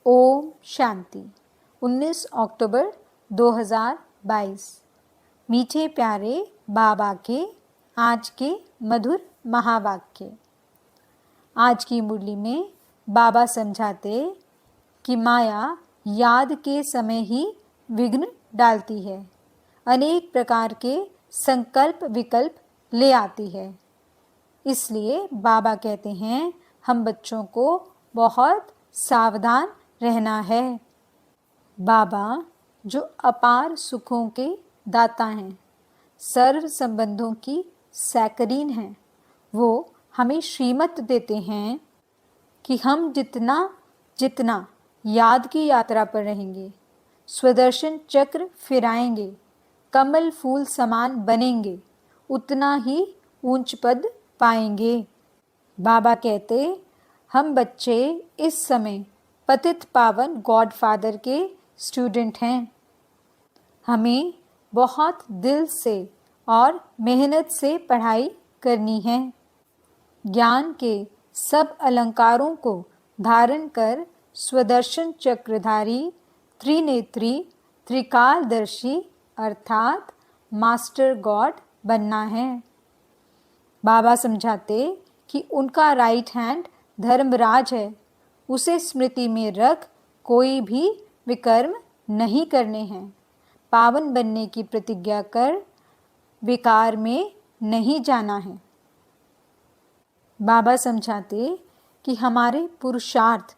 ओम शांति। 19 अक्टूबर 2022। मीठे प्यारे बाबा के आज के मधुर महावाक्य। आज की मुरली में बाबा समझाते कि माया याद के समय ही विघ्न डालती है, अनेक प्रकार के संकल्प विकल्प ले आती है। इसलिए बाबा कहते हैं हम बच्चों को बहुत सावधान रहना है। बाबा जो अपार सुखों के दाता हैं, सर्व संबंधों की सैकरीन हैं, वो हमें श्रीमत देते हैं कि हम जितना याद की यात्रा पर रहेंगे, स्वदर्शन चक्र फिराएंगे, कमल फूल समान बनेंगे, उतना ही ऊंच पद पाएंगे। बाबा कहते हम बच्चे इस समय पतित पावन गॉड फादर के स्टूडेंट हैं। हमें बहुत दिल से और मेहनत से पढ़ाई करनी है। ज्ञान के सब अलंकारों को धारण कर स्वदर्शन चक्रधारी त्रिनेत्री त्रिकालदर्शी अर्थात मास्टर गॉड बनना है। बाबा समझाते कि उनका राइट हैंड धर्मराज है, उसे स्मृति में रख कोई भी विकर्म नहीं करने हैं। पावन बनने की प्रतिज्ञा कर विकार में नहीं जाना है। बाबा समझाते कि हमारे पुरुषार्थ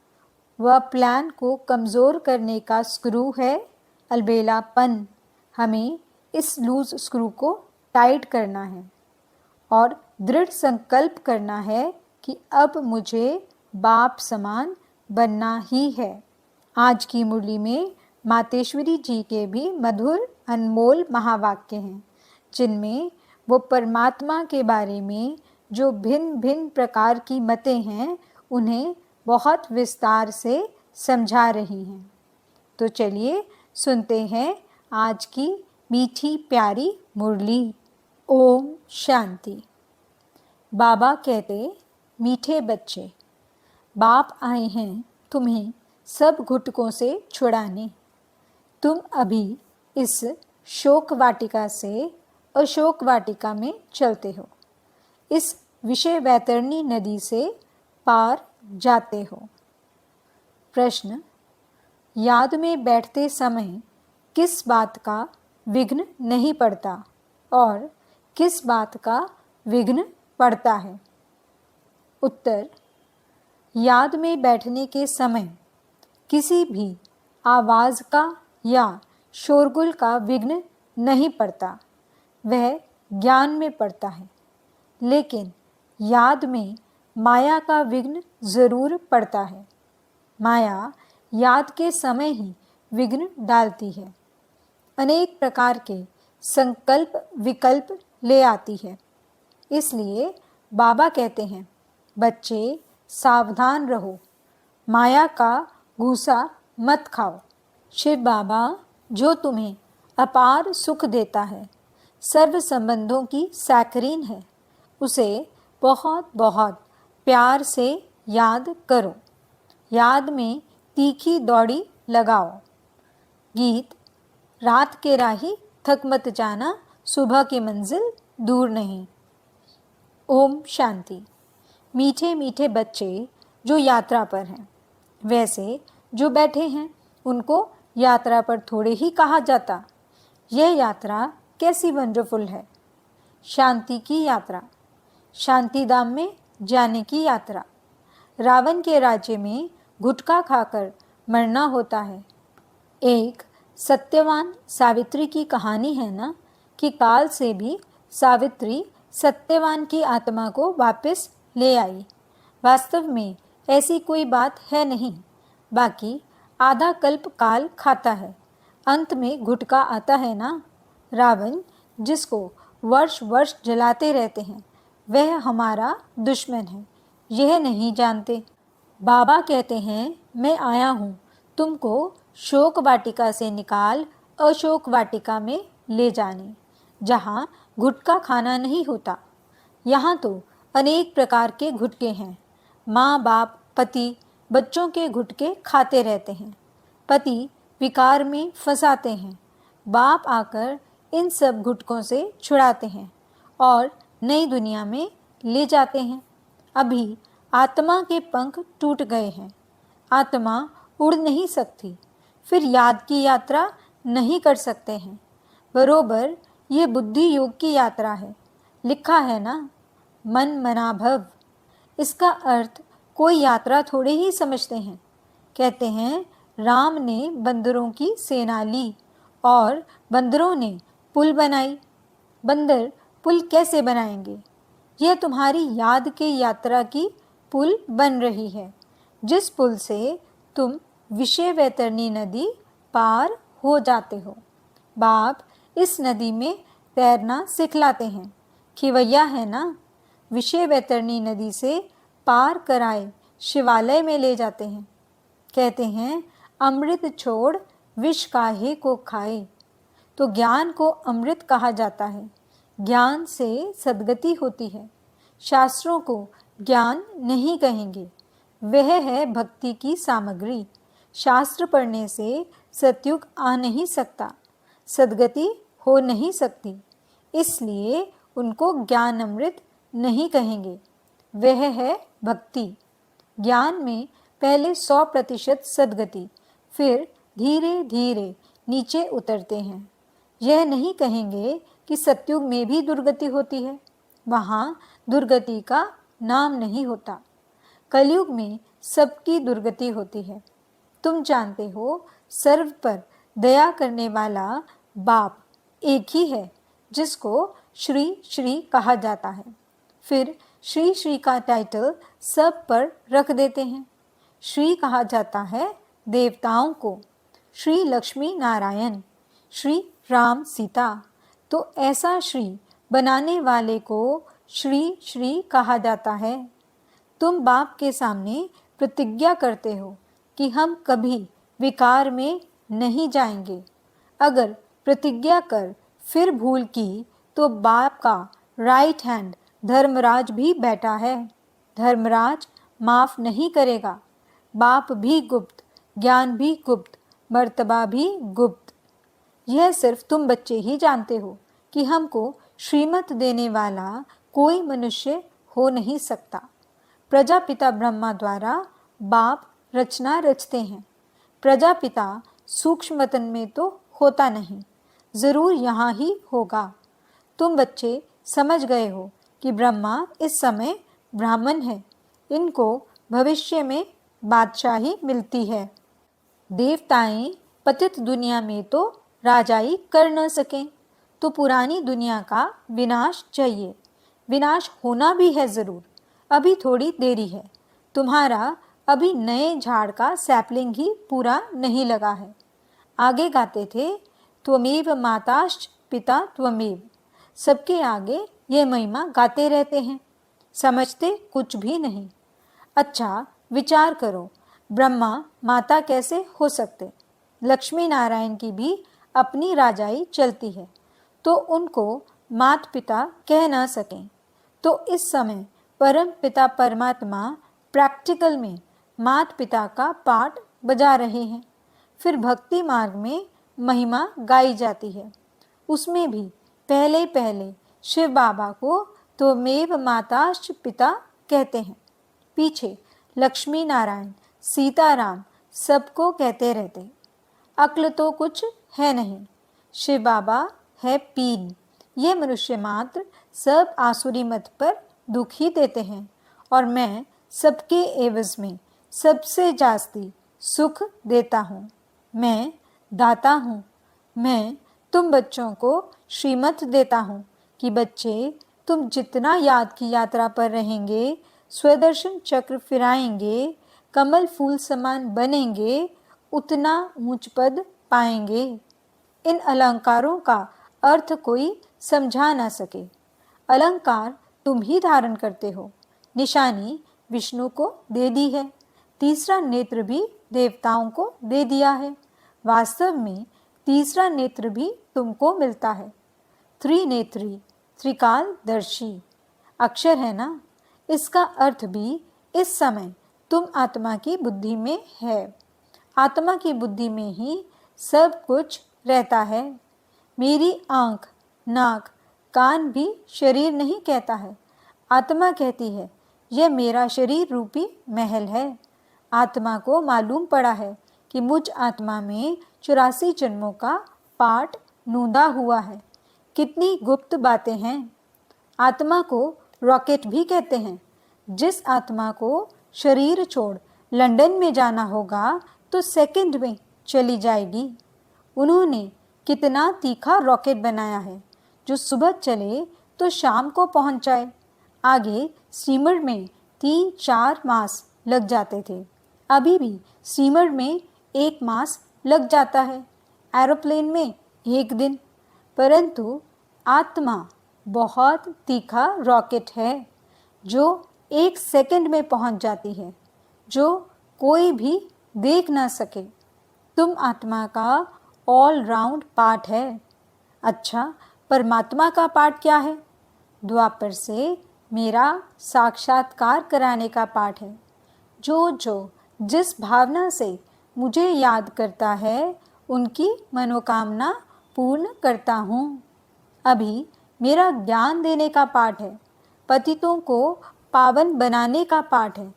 व प्लान को कमज़ोर करने का स्क्रू है अलबेलापन। हमें इस लूज स्क्रू को टाइट करना है और दृढ़ संकल्प करना है कि अब मुझे बाप समान बनना ही है। आज की मुरली में मातेश्वरी जी के भी मधुर अनमोल महावाक्य हैं, जिनमें वो परमात्मा के बारे में जो भिन्न भिन्न प्रकार की मतें हैं उन्हें बहुत विस्तार से समझा रही हैं। तो चलिए सुनते हैं आज की मीठी प्यारी मुरली। ओम शांति। बाबा कहते मीठे बच्चे, बाप आए हैं तुम्हें सब घुटकों से छुड़ाने। तुम अभी इस शोक वाटिका से अशोक वाटिका में चलते हो, इस विषय वैतरणी नदी से पार जाते हो। प्रश्न, याद में बैठते समय किस बात का विघ्न नहीं पड़ता और किस बात का विघ्न पड़ता है? उत्तर, याद में बैठने के समय किसी भी आवाज़ का या शोरगुल का विघ्न नहीं पड़ता, वह ज्ञान में पड़ता है। लेकिन याद में माया का विघ्न ज़रूर पड़ता है। माया याद के समय ही विघ्न डालती है, अनेक प्रकार के संकल्प विकल्प ले आती है। इसलिए बाबा कहते हैं बच्चे सावधान रहो, माया का घूसा मत खाओ। शिव बाबा जो तुम्हें अपार सुख देता है, सर्व संबंधों की सैकरीन है, उसे बहुत बहुत प्यार से याद करो। याद में तीखी दौड़ी लगाओ। गीत, रात के राही थक मत जाना, सुबह की मंजिल दूर नहीं। ओम शांति। मीठे मीठे बच्चे जो यात्रा पर हैं, वैसे जो बैठे हैं उनको यात्रा पर थोड़े ही कहा जाता। यह यात्रा कैसी वंडरफुल है। शांति की यात्रा, शांति धाम में जाने की यात्रा। रावण के राज्य में गुटखा खाकर मरना होता है। एक सत्यवान सावित्री की कहानी है ना, कि काल से भी सावित्री सत्यवान की आत्मा को वापस ले आई। वास्तव में ऐसी कोई बात है नहीं। बाकी आधा कल्प काल खाता है, अंत में घुटका आता है ना। रावण जिसको वर्ष वर्ष जलाते रहते हैं, वह हमारा दुश्मन है, यह नहीं जानते। बाबा कहते हैं मैं आया हूँ तुमको शोक वाटिका से निकाल अशोक वाटिका में ले जाने, जहाँ गुटखा खाना नहीं होता। यहाँ तो अनेक प्रकार के गुटके हैं। माँ बाप, पति, बच्चों के गुटके खाते रहते हैं, पति विकार में फंसाते हैं, बाप आकर इन सब गुटकों से छुड़ाते हैं और नई दुनिया में ले जाते हैं। अभी आत्मा के पंख टूट गए हैं, आत्मा उड़ नहीं सकती, फिर याद की यात्रा नहीं कर सकते हैं। बरोबर ये बुद्धि योग की यात्रा है। लिखा है ना, मन मना भव। इसका अर्थ कोई यात्रा थोड़े ही समझते हैं। कहते हैं राम ने बंदरों की सेना ली और बंदरों ने पुल बनाई। बंदर पुल कैसे बनाएंगे? यह तुम्हारी याद के यात्रा की पुल बन रही है, जिस पुल से तुम विषय वैतरणी नदी पार हो जाते हो। बाप इस नदी में तैरना सिखलाते हैं। खिवैया है ना, विषय वैतरणी नदी से पार कराए शिवालय में ले जाते हैं। कहते हैं अमृत छोड़ विष काहे को खाए। तो ज्ञान को अमृत कहा जाता है। ज्ञान से सद्गति होती है। शास्त्रों को ज्ञान नहीं कहेंगे, वह है भक्ति की सामग्री। शास्त्र पढ़ने से सतयुग आ नहीं सकता, सद्गति हो नहीं सकती, इसलिए उनको ज्ञान अमृत नहीं कहेंगे, वह है भक्ति। ज्ञान में पहले 100% सद्गति, फिर धीरे धीरे नीचे उतरते हैं। यह नहीं कहेंगे कि सतयुग में भी दुर्गति होती है, वहाँ दुर्गति का नाम नहीं होता। कलयुग में सबकी दुर्गति होती है। तुम जानते हो सर्व पर दया करने वाला बाप एक ही है, जिसको श्री श्री कहा जाता है। फिर श्री श्री का टाइटल सब पर रख देते हैं। श्री कहा जाता है देवताओं को, श्री लक्ष्मी नारायण, श्री राम सीता। तो ऐसा श्री बनाने वाले को श्री श्री कहा जाता है। तुम बाप के सामने प्रतिज्ञा करते हो कि हम कभी विकार में नहीं जाएंगे। अगर प्रतिज्ञा कर फिर भूल की तो बाप का राइट हैंड धर्मराज भी बैठा है। धर्मराज माफ नहीं करेगा। बाप भी गुप्त, ज्ञान भी गुप्त, मर्तबा भी गुप्त। यह सिर्फ तुम बच्चे ही जानते हो कि हमको श्रीमत देने वाला कोई मनुष्य हो नहीं सकता। प्रजापिता ब्रह्मा द्वारा बाप रचना रचते हैं। प्रजापिता सूक्ष्मतन में तो होता नहीं, जरूर यहाँ ही होगा। तुम बच्चे समझ गए हो कि ब्रह्मा इस समय ब्राह्मण है, इनको भविष्य में बादशाही मिलती है। देवताएं पतित दुनिया में तो राजाई कर न सकें, तो पुरानी दुनिया का विनाश चाहिए। विनाश होना भी है जरूर, अभी थोड़ी देरी है। तुम्हारा अभी नए झाड़ का सैपलिंग ही पूरा नहीं लगा है। आगे गाते थे त्वमेव माताश्च पिता त्वमेव। सबके आगे ये महिमा गाते रहते हैं, समझते कुछ भी नहीं। अच्छा विचार करो, ब्रह्मा माता कैसे हो सकते? लक्ष्मी नारायण की भी अपनी राजाई चलती है, तो उनको मात पिता कह ना सकें। तो इस समय परम पिता परमात्मा प्रैक्टिकल में मात पिता का पाठ बजा रहे हैं। फिर भक्ति मार्ग में महिमा गाई जाती है, उसमें भी पहले पहले शिव बाबा को त्वमेव माताश्च पिता कहते हैं, पीछे लक्ष्मी नारायण सीताराम सबको कहते रहते। अक्ल तो कुछ है नहीं, शिव बाबा है पीन। ये मनुष्य मात्र सब आसुरी मत पर दुख ही देते हैं, और मैं सबके एवज में सबसे जास्ती सुख देता हूँ। मैं दाता हूँ। मैं तुम बच्चों को श्रीमत देता हूँ कि बच्चे तुम जितना याद की यात्रा पर रहेंगे, स्वदर्शन चक्र फिराएंगे, कमल फूल समान बनेंगे, उतना ऊंच पद पाएंगे। इन अलंकारों का अर्थ कोई समझा ना सके। अलंकार तुम ही धारण करते हो। निशानी विष्णु को दे दी है, तीसरा नेत्र भी देवताओं को दे दिया है। वास्तव में तीसरा नेत्र भी तुमको मिलता है। त्रिनेत्री, त्रिकाल दर्शी अक्षर है ना, इसका अर्थ भी इस समय तुम आत्मा की बुद्धि में है। आत्मा की बुद्धि में ही सब कुछ रहता है। मेरी आँख, नाक, कान भी शरीर नहीं कहता है। आत्मा कहती है यह मेरा शरीर रूपी महल है। आत्मा को मालूम पड़ा है कि मुझ आत्मा में 84 जन्मों का पाठ नूंदा हुआ है। कितनी गुप्त बातें हैं। आत्मा को रॉकेट भी कहते हैं। जिस आत्मा को शरीर छोड़ लंदन में जाना होगा तो सेकंड में चली जाएगी। उन्होंने कितना तीखा रॉकेट बनाया है जो सुबह चले तो शाम को पहुंच जाए। आगे स्टीमर में 3-4 मास लग जाते थे। अभी भी स्टीमर में 1 मास लग जाता है, एरोप्लेन में 1 दिन। परंतु आत्मा बहुत तीखा रॉकेट है जो 1 सेकंड में पहुंच जाती है, जो कोई भी देख ना सके। तुम आत्मा का ऑल राउंड पार्ट है। अच्छा, परमात्मा का पार्ट क्या है? द्वापर से मेरा साक्षात्कार कराने का पाठ है। जो जिस भावना से मुझे याद करता है उनकी मनोकामना पूर्ण करता हूँ। अभी मेरा ज्ञान देने का पाठ है। पतितों को पावन बनाने का पाठ है।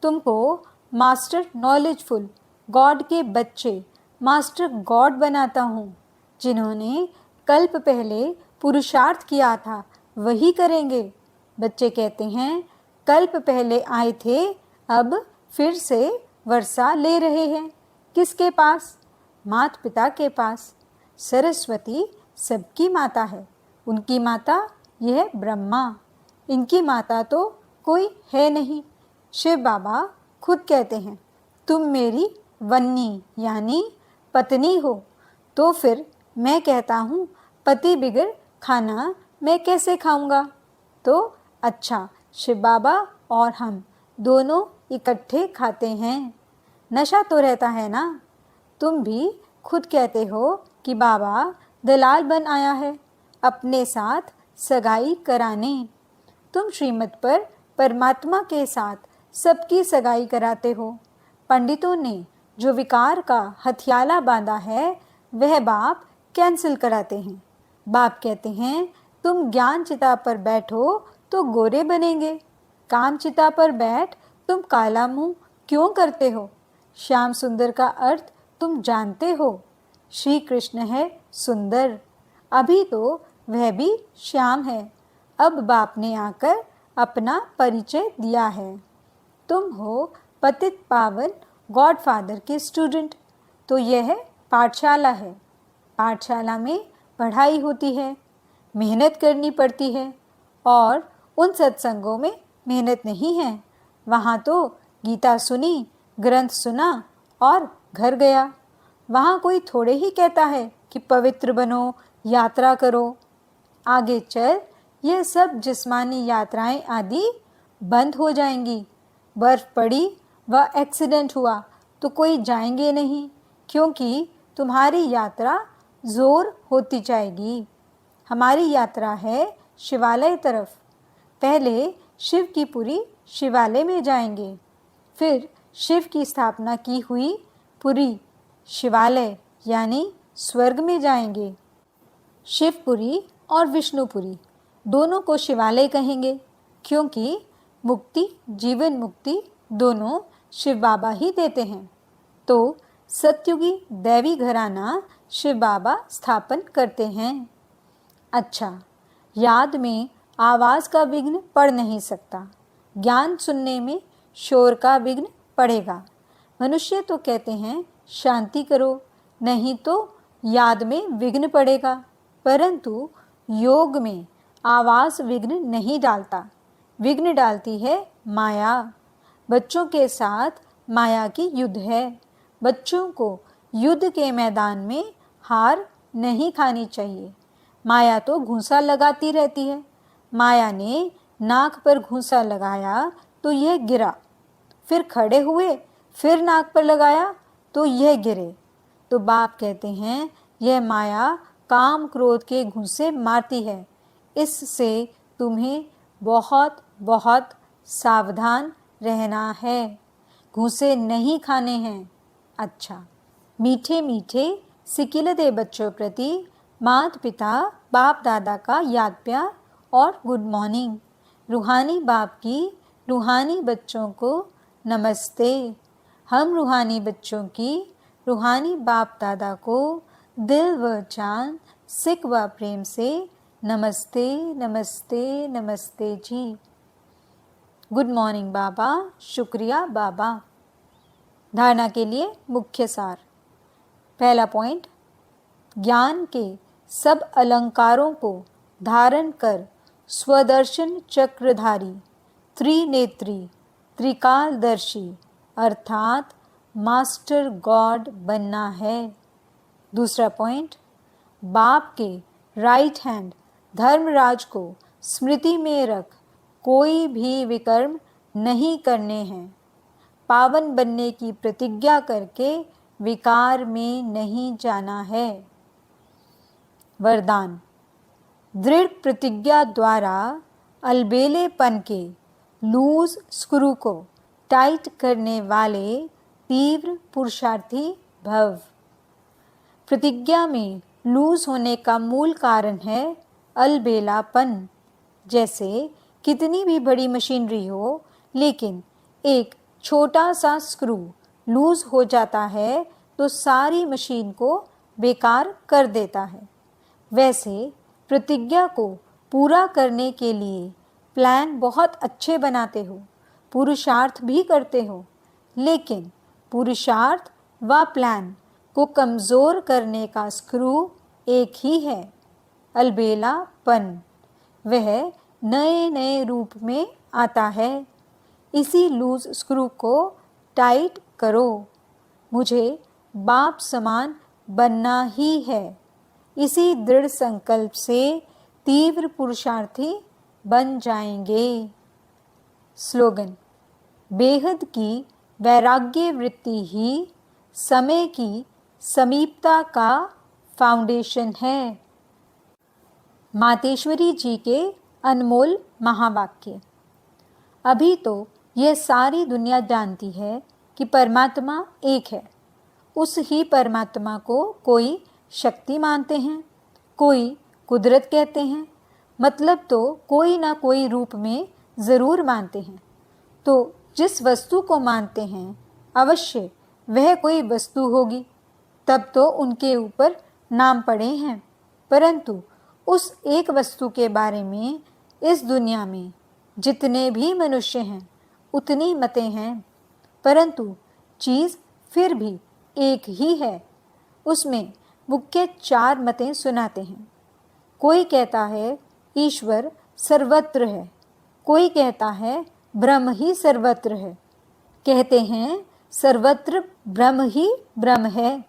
तुमको मास्टर नॉलेजफुल गॉड के बच्चे मास्टर गॉड बनाता हूँ। जिन्होंने कल्प पहले पुरुषार्थ किया था वही करेंगे। बच्चे कहते हैं कल्प पहले आए थे, अब फिर से वर्षा ले रहे हैं। किसके पास? माता पिता के पास। सरस्वती सबकी माता है। उनकी माता यह ब्रह्मा। इनकी माता तो कोई है नहीं। शिव बाबा खुद कहते हैं तुम मेरी वन्नी यानी पत्नी हो। तो फिर मैं कहता हूँ पति बिगर खाना मैं कैसे खाऊंगा? तो अच्छा, शिव बाबा और हम दोनों इकट्ठे खाते हैं। नशा तो रहता है ना। तुम भी खुद कहते हो कि बाबा दलाल बन आया है अपने साथ सगाई कराने। तुम श्रीमत पर परमात्मा के साथ सबकी सगाई कराते हो। पंडितों ने जो विकार का हथियाला बांधा है वह बाप कैंसिल कराते हैं। बाप कहते हैं तुम ज्ञान चिता पर बैठो तो गोरे बनेंगे। काम चिता पर बैठ तुम काला मुंह क्यों करते हो? श्याम सुंदर का अर्थ तुम जानते हो। श्री कृष्ण है सुंदर। अभी तो वह भी श्याम है। अब बाप ने आकर अपना परिचय दिया है। तुम हो पतित पावन गॉडफादर के स्टूडेंट। तो यह पाठशाला है। पाठशाला में पढ़ाई होती है, मेहनत करनी पड़ती है। और उन सत्संगों में मेहनत नहीं है। वहाँ तो गीता सुनी, ग्रंथ सुना और घर गया। वहाँ कोई थोड़े ही कहता है कि पवित्र बनो, यात्रा करो। आगे चल यह सब जिस्मानी यात्राएं आदि बंद हो जाएंगी। बर्फ पड़ी व एक्सीडेंट हुआ तो कोई जाएंगे नहीं, क्योंकि तुम्हारी यात्रा जोर होती जाएगी। हमारी यात्रा है शिवालय तरफ। पहले शिव की पुरी शिवालय में जाएंगे, फिर शिव की स्थापना की हुई पुरी शिवालय यानी स्वर्ग में जाएंगे। शिवपुरी और विष्णुपुरी दोनों को शिवालय कहेंगे, क्योंकि मुक्ति, जीवन मुक्ति दोनों शिव बाबा ही देते हैं। तो सतयुगी दैवी घराना शिव बाबा स्थापन करते हैं। अच्छा, याद में आवाज़ का विघ्न पड़ नहीं सकता। ज्ञान सुनने में शोर का विघ्न पड़ेगा। मनुष्य तो कहते हैं शांति करो, नहीं तो याद में विघ्न पड़ेगा। परंतु योग में आवाज़ विघ्न नहीं डालता। विघ्न डालती है माया। बच्चों के साथ माया की युद्ध है। बच्चों को युद्ध के मैदान में हार नहीं खानी चाहिए। माया तो घूंसा लगाती रहती है। माया ने नाक पर घूंसा लगाया तो यह गिरा, फिर खड़े हुए, फिर नाक पर लगाया तो यह गिरे। तो बाप कहते हैं यह माया काम क्रोध के घूंसे मारती है। इससे तुम्हें बहुत बहुत सावधान रहना है। घूसे नहीं खाने हैं। अच्छा, मीठे मीठे सिकिलदे बच्चों प्रति माता पिता बाप दादा का याद प्यार और गुड मॉर्निंग। रूहानी बाप की रूहानी बच्चों को नमस्ते। हम रूहानी बच्चों की रूहानी बाप दादा को दिल व जान सिक व प्रेम से नमस्ते नमस्ते नमस्ते जी। गुड मॉर्निंग बाबा, शुक्रिया बाबा। धारणा के लिए मुख्य सार। पहला पॉइंट, ज्ञान के सब अलंकारों को धारण कर स्वदर्शन चक्रधारी त्रिनेत्री त्रिकालदर्शी अर्थात मास्टर गॉड बनना है। दूसरा पॉइंट, बाप के राइट हैंड धर्मराज को स्मृति में रख कोई भी विकर्म नहीं करने हैं। पावन बनने की प्रतिज्ञा करके विकार में नहीं जाना है। वरदान, दृढ़ प्रतिज्ञा द्वारा अलबेलेपन के लूज स्क्रू को टाइट करने वाले तीव्र पुरुषार्थी भव। प्रतिज्ञा में लूज होने का मूल कारण है अलबेलापन। जैसे कितनी भी बड़ी मशीनरी हो, लेकिन एक छोटा सा स्क्रू लूज हो जाता है तो सारी मशीन को बेकार कर देता है। वैसे प्रतिज्ञा को पूरा करने के लिए प्लान बहुत अच्छे बनाते हो, पुरुषार्थ भी करते हो, लेकिन पुरुषार्थ व प्लान को कमज़ोर करने का स्क्रू एक ही है, अलबेलापन। वह नए नए रूप में आता है। इसी लूज स्क्रू को टाइट करो। मुझे बाप समान बनना ही है। इसी दृढ़ संकल्प से तीव्र पुरुषार्थी बन जाएंगे। स्लोगन, बेहद की वैराग्य वृत्ति ही समय की समीपता का फाउंडेशन है। मातेश्वरी जी के अनमोल महावाक्य। अभी तो यह सारी दुनिया जानती है कि परमात्मा एक है। उस ही परमात्मा को कोई शक्ति मानते हैं, कोई कुदरत कहते हैं, मतलब तो कोई ना कोई रूप में ज़रूर मानते हैं। तो जिस वस्तु को मानते हैं अवश्य वह कोई वस्तु होगी, तब तो उनके ऊपर नाम पड़े हैं। परंतु उस एक वस्तु के बारे में इस दुनिया में जितने भी मनुष्य हैं उतनी मतें हैं, परंतु चीज़ फिर भी एक ही है। उसमें मुख्य 4 मतें सुनाते हैं। कोई कहता है ईश्वर सर्वत्र है, कोई कहता है ब्रह्म ही सर्वत्र है, कहते हैं सर्वत्र ब्रह्म ही ब्रह्म है।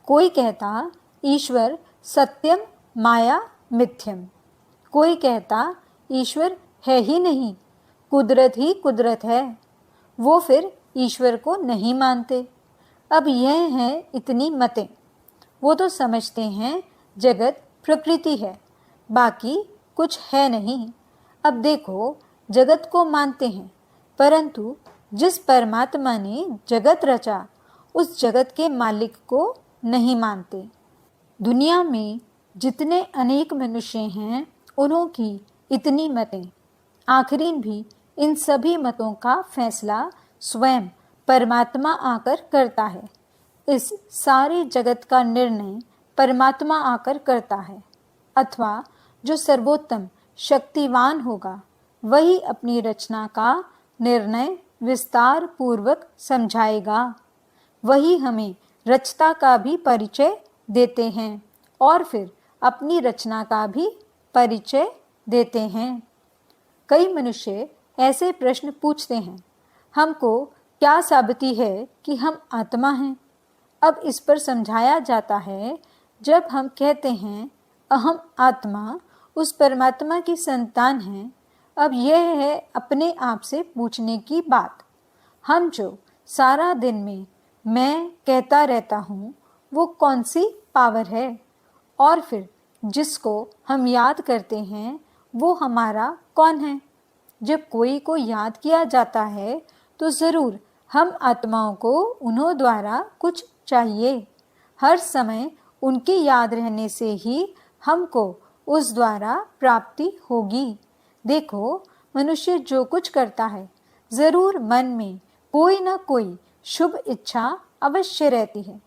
कोई कहता ईश्वर सत्यम माया मिथ्यम, कोई कहता ईश्वर है ही नहीं, कुदरत ही कुदरत है। वो फिर ईश्वर को नहीं मानते। अब यह है इतनी मतें। वो तो समझते हैं जगत प्रकृति है, बाकी कुछ है नहीं। अब देखो, जगत को मानते हैं, परंतु जिस परमात्मा ने जगत रचा उस जगत के मालिक को नहीं मानते। दुनिया में जितने अनेक मनुष्य हैं उन्हों की इतनी मतें। आखिरीन भी इन सभी मतों का फैसला स्वयं परमात्मा आकर करता है। इस सारे जगत का निर्णय परमात्मा आकर करता है, अथवा जो सर्वोत्तम शक्तिवान होगा वही अपनी रचना का निर्णय विस्तार पूर्वक समझाएगा। वही हमें रचता का भी परिचय देते हैं और फिर अपनी रचना का भी परिचय देते हैं। कई मनुष्य ऐसे प्रश्न पूछते हैं, हमको क्या साबिती है कि हम आत्मा हैं? अब इस पर समझाया जाता है, जब हम कहते हैं अहम आत्मा उस परमात्मा की संतान है, अब यह है अपने आप से पूछने की बात। हम जो सारा दिन में मैं कहता रहता हूँ वो कौन सी पावर है? और फिर जिसको हम याद करते हैं वो हमारा कौन है? जब कोई को याद किया जाता है तो ज़रूर हम आत्माओं को उन्हों द्वारा कुछ चाहिए। हर समय उनकी याद रहने से ही हमको उस द्वारा प्राप्ति होगी। देखो, मनुष्य जो कुछ करता है, जरूर मन में कोई न कोई शुभ इच्छा अवश्य रहती है।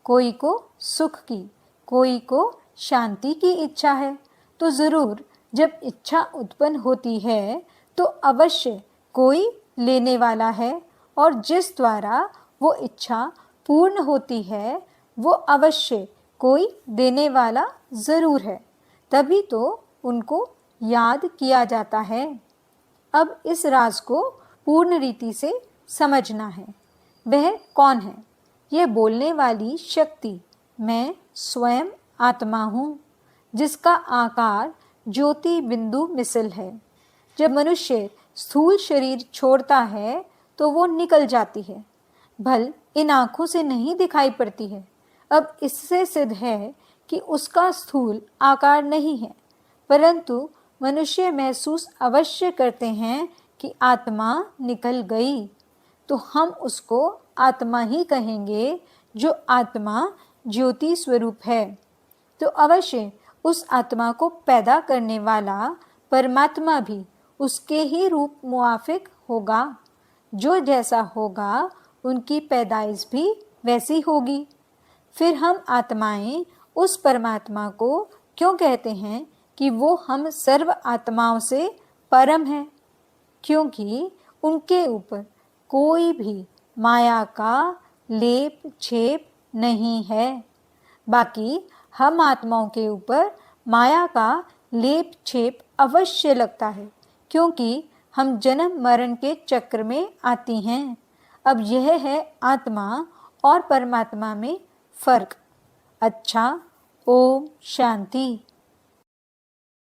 कोई को सुख की, कोई को शांति की इच्छा है, तो जरूर जब इच्छा उत्पन्न होती है तो अवश्य कोई लेने वाला है, और जिस द्वारा वो इच्छा पूर्ण होती है वो अवश्य कोई देने वाला जरूर है। तभी तो उनको याद किया जाता है। अब इस राज को पूर्ण रीति से समझना है। वह कौन है? यह बोलने वाली शक्ति मैं स्वयं आत्मा हूँ, जिसका आकार ज्योति बिंदु मिसल है। जब मनुष्य स्थूल शरीर छोड़ता है तो वो निकल जाती है। भल इन आँखों से नहीं दिखाई पड़ती है। अब इससे सिद्ध है कि उसका स्थूल आकार नहीं है, परंतु मनुष्य महसूस अवश्य करते हैं कि आत्मा निकल गई, तो हम उसको आत्मा ही कहेंगे, जो आत्मा ज्योति स्वरूप है। तो अवश्य उस आत्मा को पैदा करने वाला परमात्मा भी उसके ही रूप मुआफिक होगा। जो जैसा होगा उनकी पैदाइश भी वैसी होगी। फिर हम आत्माएं उस परमात्मा को क्यों कहते हैं कि वो हम सर्व आत्माओं से परम है? क्योंकि उनके ऊपर कोई भी माया का लेप छेप नहीं है। बाकी हम आत्माओं के ऊपर माया का लेप छेप अवश्य लगता है, क्योंकि हम जन्म मरण के चक्र में आती हैं। अब यह है आत्मा और परमात्मा में फर्क। अच्छा, ओम शांति।